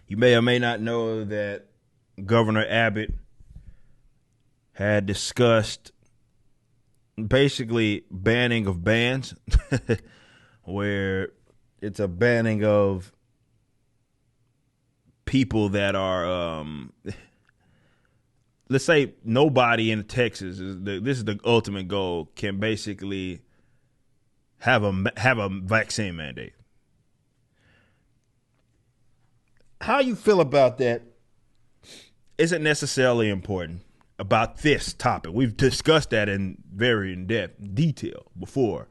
You may or may not know that Governor Abbott had discussed basically banning of bans, where it's a banning of people that are, let's say nobody in Texas, this is the ultimate goal, can basically have a vaccine mandate. How you feel about that isn't necessarily important about this topic. We've discussed that in very in-depth detail before,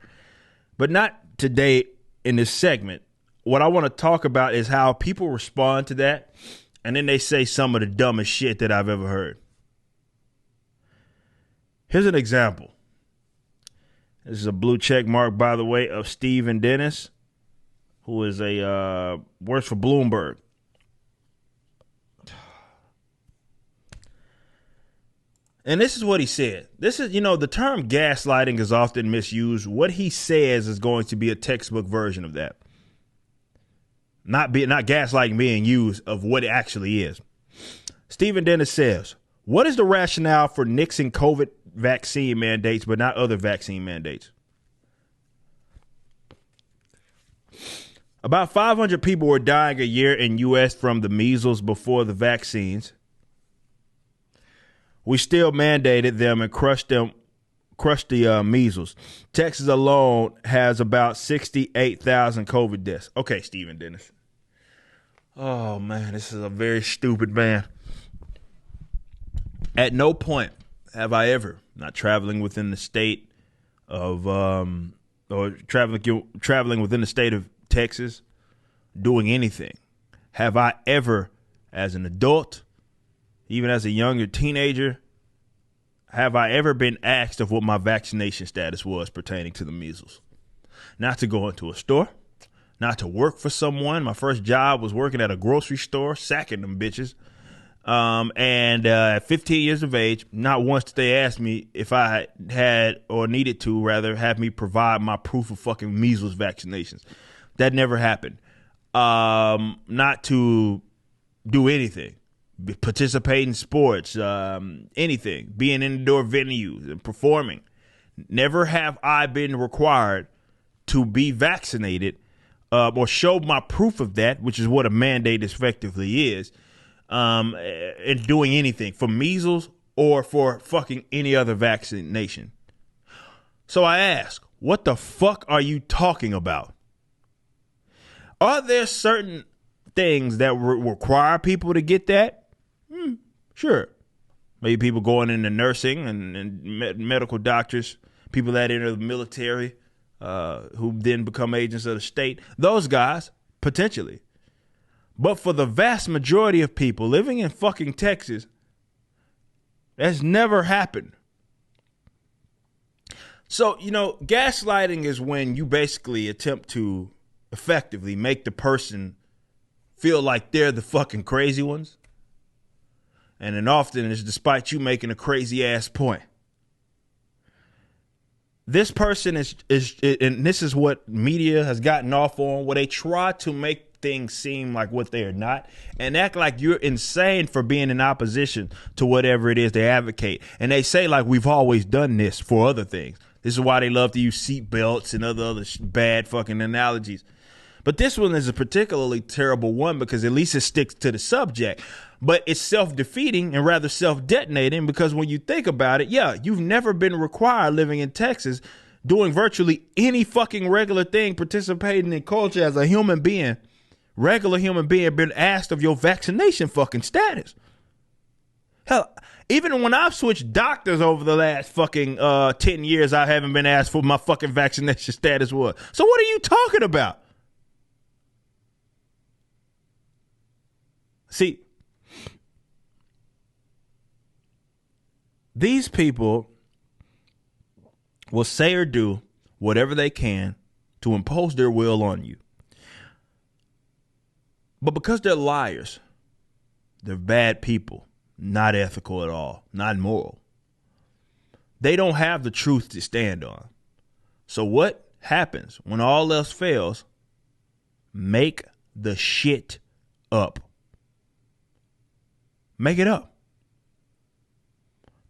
but not today in this segment. What I want to talk about is how people respond to that, and then they say some of the dumbest shit that I've ever heard. Here's an example. This is a blue check mark, by the way, of Stephen Dennis, who is works for Bloomberg. And this is what he said. This is, the term gaslighting is often misused. What he says is going to be a textbook version of that. Not gaslighting being used of what it actually is. Stephen Dennis says, what is the rationale for nixing COVID vaccine mandates but not other vaccine mandates? About 500 people were dying a year in U.S. from the measles before the vaccines. We still mandated them and crushed the measles. Texas alone has about 68,000 COVID deaths. Okay, Stephen Dennis. Oh, man, this is a very stupid man. At no point have I ever, not traveling within the state of, or traveling within the state of Texas, doing anything, have I ever, as an adult, even as a younger teenager, have I ever been asked of what my vaccination status was pertaining to the measles? Not to go into a store, not to work for someone. My first job was working at a grocery store, sacking them bitches. And at 15 years of age, not once did they ask me if I had or needed to, rather, have me provide my proof of fucking measles vaccinations. That never happened. Not to do anything. Participate in sports, anything, be in indoor venues and performing. Never have I been required to be vaccinated or show my proof of that, which is what a mandate effectively is, in doing anything for measles or for fucking any other vaccination. So I ask, what the fuck are you talking about? Are there certain things that require people to get that? Sure. Maybe people going into nursing and medical doctors, people that enter the military, who then become agents of the state. Those guys, potentially. But for the vast majority of people living in fucking Texas, that's never happened. So, gaslighting is when you basically attempt to effectively make the person feel like they're the fucking crazy ones. And then often it's despite you making a crazy ass point. This person is, and this is what media has gotten off on, where they try to make things seem like what they are not and act like you're insane for being in opposition to whatever it is they advocate. And they say like we've always done this for other things. This is why they love to use seat belts and other bad fucking analogies. But this one is a particularly terrible one because at least it sticks to the subject. But it's self-defeating and rather self-detonating because when you think about it, yeah, you've never been required living in Texas doing virtually any fucking regular thing, participating in culture as a human being, regular human being, been asked of your vaccination fucking status. Hell, even when I've switched doctors over the last fucking 10 years, I haven't been asked for my fucking vaccination status was. So what are you talking about? See, these people will say or do whatever they can to impose their will on you. But because they're liars, they're bad people, not ethical at all, not moral. They don't have the truth to stand on. So what happens when all else fails? Make the shit up. Make it up.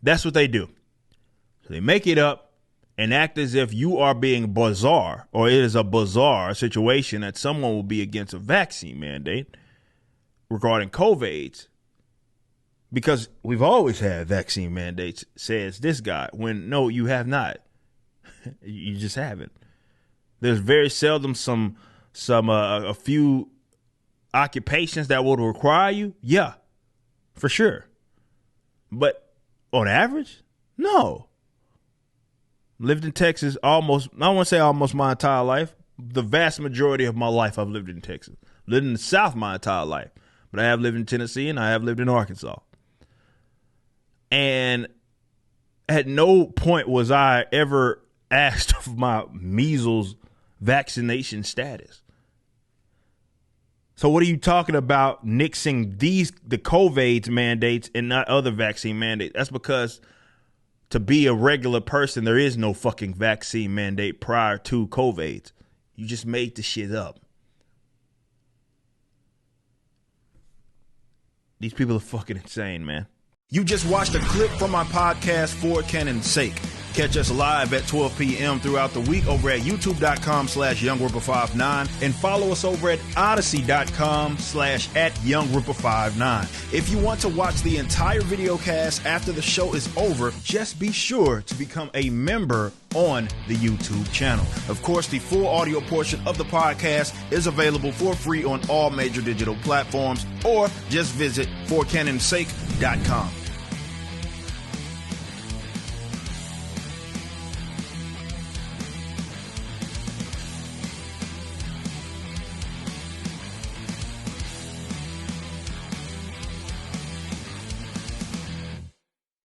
That's what they do. So they make it up and act as if you are being bizarre, or it is a bizarre situation that someone will be against a vaccine mandate regarding COVID, because we've always had vaccine mandates, says this guy, when no, you have not. You just haven't. There's very seldom a few occupations that will require you. Yeah, for sure. But on average, no. Lived in Texas almost, I don't want to say almost my entire life. The vast majority of my life I've lived in Texas. Lived in the South my entire life. But I have lived in Tennessee and I have lived in Arkansas. And at no point was I ever asked of my measles vaccination status. So what are you talking about nixing the COVID mandates and not other vaccine mandates? That's because to be a regular person, there is no fucking vaccine mandate prior to COVID. You just made the shit up. These people are fucking insane, man. You just watched a clip from my podcast, For Canon's Sake. Catch us live at 12 p.m. throughout the week over at youtube.com/YoungRipper59 and follow us over at odyssey.com/@YoungRipper59. If you want to watch the entire video cast after the show is over, just be sure to become a member on the YouTube channel. Of course, the full audio portion of the podcast is available for free on all major digital platforms, or just visit forcanonsake.com.